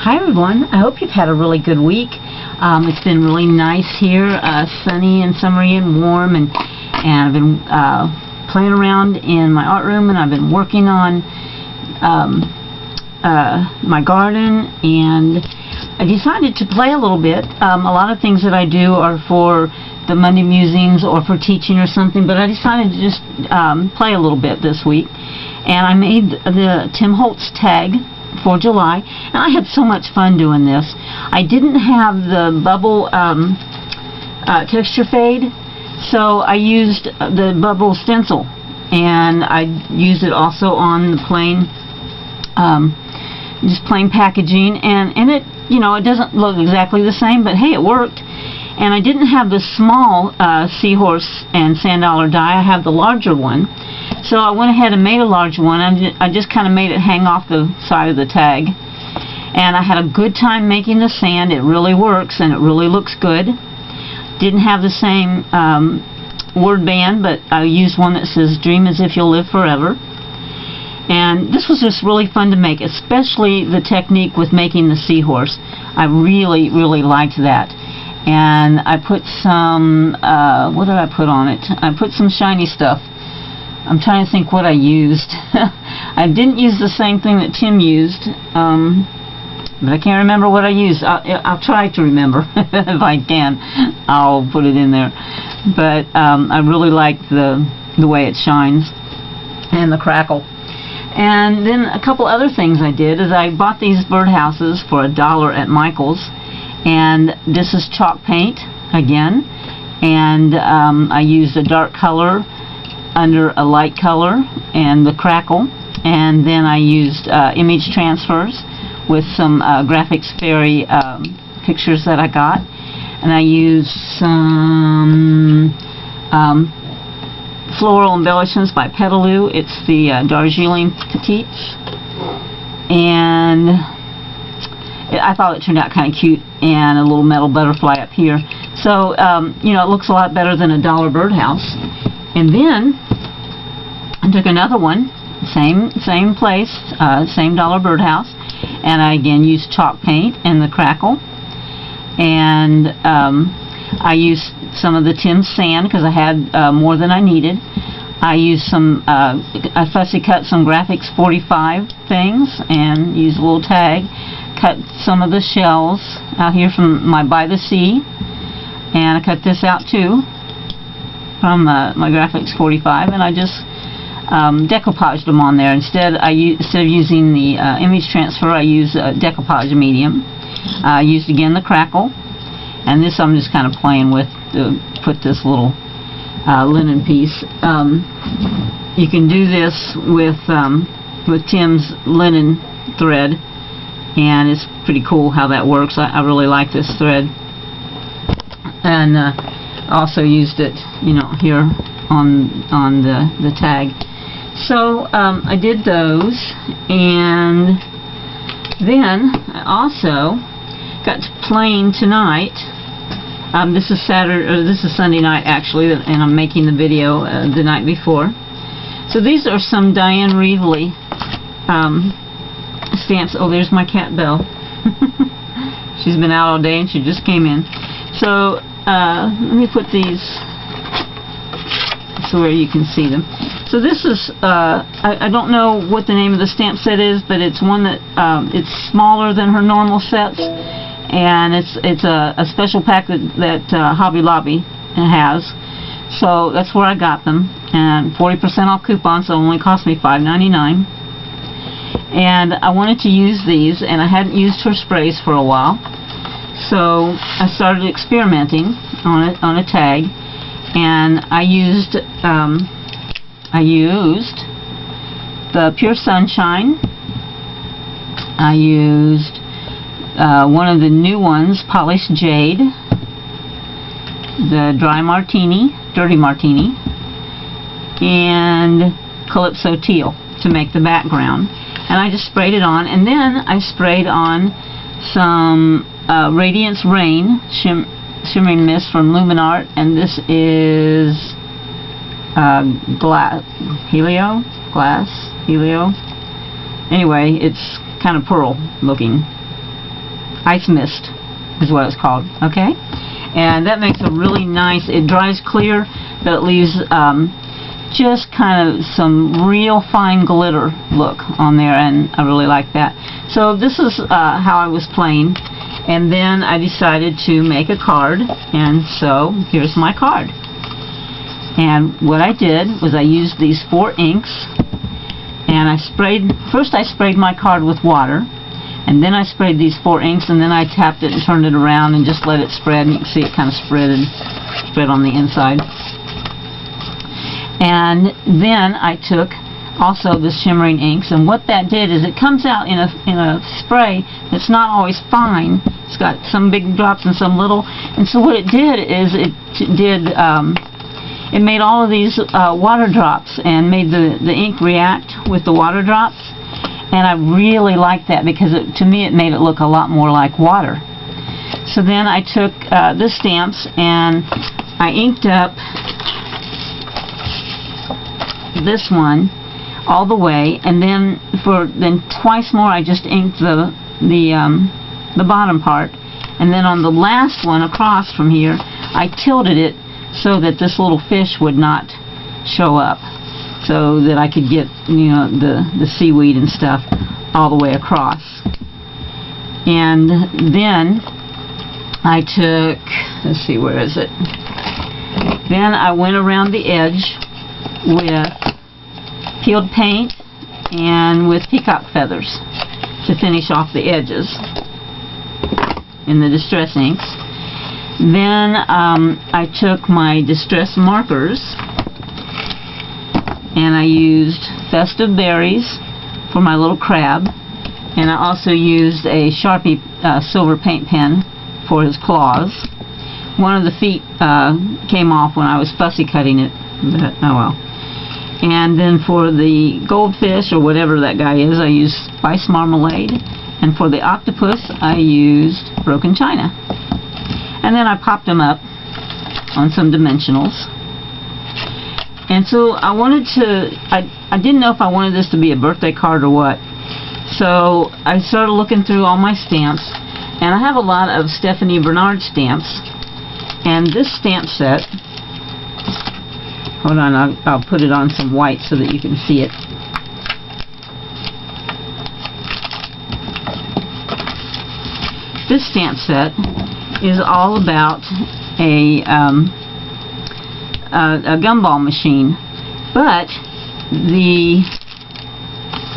Hi everyone, I hope you've had a really good week. It's been really nice here, sunny and summery and warm, and I've been playing around in my art room, and I've been working on my garden, and I decided to play a little bit. A lot of things that I do are for the Monday Musings or for teaching or something, but I decided to just play a little bit this week, and I made the Tim Holtz tag for July, and I had so much fun doing this. I didn't have the bubble texture fade, so I used the bubble stencil, and I used it also on the plain just plain packaging, and it, you know, it doesn't look exactly the same, but hey, it worked. And I didn't have the small seahorse and sand dollar die. I have the larger one. So I went ahead and made a large one. I just kind of made it hang off the side of the tag. And I had a good time making the sand. It really works, and it really looks good. Didn't have the same word band, but I used one that says, "Dream as if you'll live forever." And this was just really fun to make, especially the technique with making the seahorse. I really, really liked that. And I put some, what did I put on it? I put some shiny stuff. I'm trying to think what I used. I didn't use the same thing that Tim used, but I can't remember what I used. I'll try to remember. If I can, I'll put it in there. But I really like the way it shines and the crackle. And then a couple other things I did is I bought these birdhouses for $1 at Michael's. And this is chalk paint again, and I used a dark color under a light color and the crackle, and then I used image transfers with some Graphics Fairy pictures that I got, and I used some floral embellishments by Petaloo. It's the Darjeeling Petites, and I thought it turned out kind of cute, and a little metal butterfly up here. So, you know, it looks a lot better than $1 birdhouse. And then I took another one, same place, same $1 birdhouse, and I again used chalk paint and the crackle. And I used some of the Tim's sand because I had more than I needed. I used some, I fussy cut some Graphics 45 things and used a little tag. Cut some of the shells out here from my By the Sea, and I cut this out too from my Graphics 45, and I just decoupaged them on there. Instead of using the image transfer, I used decoupage medium. I used again the crackle, and this I'm just kind of playing with to put this little linen piece. You can do this with Tim's linen thread, and it's pretty cool how that works. I really like this thread, and also used it, you know, here on the tag. So I did those, and then I also got to playing tonight. This is Sunday night actually, and I'm making the video the night before. So these are some Diane Reevely stamps. Oh, there's my cat Belle. She's been out all day and she just came in. So let me put these so where you can see them. So this is I don't know what the name of the stamp set is, but it's one that it's smaller than her normal sets, and it's a special pack that Hobby Lobby has. So that's where I got them, and 40% off coupon, so it only cost me $5.99. And I wanted to use these, and I hadn't used her sprays for a while, so I started experimenting on a tag, and I used the Pure Sunshine. I used one of the new ones, Polished Jade, the Dirty Martini, and Calypso Teal to make the background. And I just sprayed it on, and then I sprayed on some Radiance Rain Shimmering Mist from Luminart, and this is Helio. Anyway, it's kind of pearl looking. ice mist is what it's called, okay? And that makes a really nice, it dries clear, but it leaves just kind of some real fine glitter look on there, and I really like that. So this is how I was playing, and then I decided to make a card, and so here's my card. And what I did was I used these 4 inks, and first I sprayed my card with water, and then I sprayed these 4 inks, and then I tapped it and turned it around and just let it spread, and you can see it kind of spread on the inside. And then I took also the shimmering inks, and what that did is it comes out in a spray that's not always fine. It's got some big drops and some little, and so what it did is it made all of these water drops and made the ink react with the water drops, and I really liked that because to me it made it look a lot more like water. So then I took the stamps and I inked up this one all the way, and then twice more I just inked the bottom part, and then on the last one across from here I tilted it so that this little fish would not show up, so that I could get, you know, the seaweed and stuff all the way across. And then I took, let's see, where is it? Then I went around the edge with peeled paint and with peacock feathers to finish off the edges in the distress inks. Then I took my distress markers and I used festive berries for my little crab, and I also used a Sharpie silver paint pen for his claws. One of the feet came off when I was fussy cutting it, but oh well. And then for the goldfish, or whatever that guy is, I used spice marmalade, and for the octopus I used broken china. And then I popped them up on some dimensionals. And so I wanted to, I didn't know if I wanted this to be a birthday card or what. So I started looking through all my stamps, and I have a lot of Stephanie Bernard stamps. And this stamp set, hold on, I'll put it on some white so that you can see it. This stamp set is all about a gumball machine, but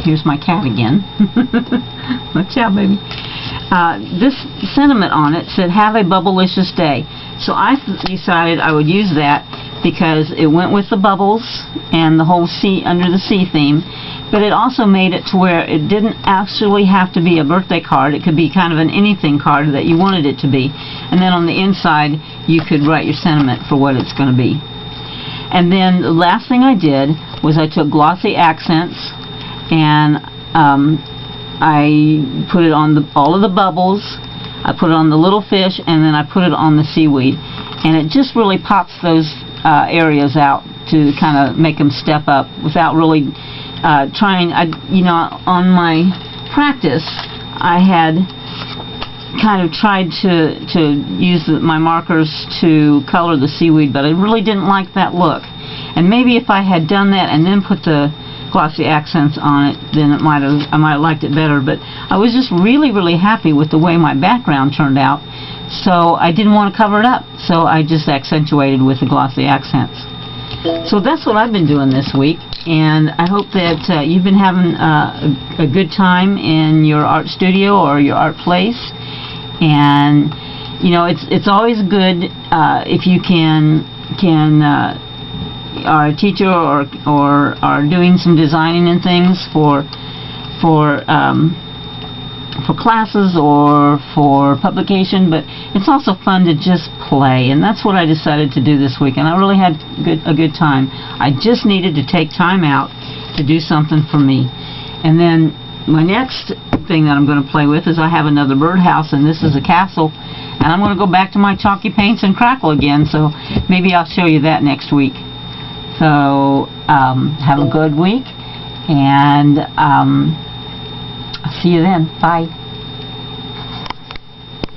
here's my cat again. Watch out, baby. This sentiment on it said, "Have a bubblicious day." So I decided I would use that because it went with the bubbles and the whole sea under the sea theme, but it also made it to where it didn't actually have to be a birthday card. It could be kind of an anything card that you wanted it to be, and then on the inside you could write your sentiment for what it's going to be. And then the last thing I did was I took glossy accents and I put it on all of the bubbles, I put it on the little fish, and then I put it on the seaweed, and it just really pops those areas out to kind of make them step up without really trying. You know, on my practice I had kind of tried to use my markers to color the seaweed, but I really didn't like that look. And maybe if I had done that and then put the glossy accents on it, then I might have liked it better. But I was just really happy with the way my background turned out, so I didn't want to cover it up, so I just accentuated with the glossy accents. So that's what I've been doing this week, and I hope that you've been having a good time in your art studio or your art place. And you know, it's always good if you are a teacher or are doing some designing and things for classes or for publication, but it's also fun to just play, and that's what I decided to do this week, and I really had a good time. I just needed to take time out to do something for me. And then my next thing that I'm going to play with is I have another birdhouse, and this is a castle, and I'm going to go back to my chalky paints and crackle again, so maybe I'll show you that next week. So have a good week, and I'll see you then. Bye.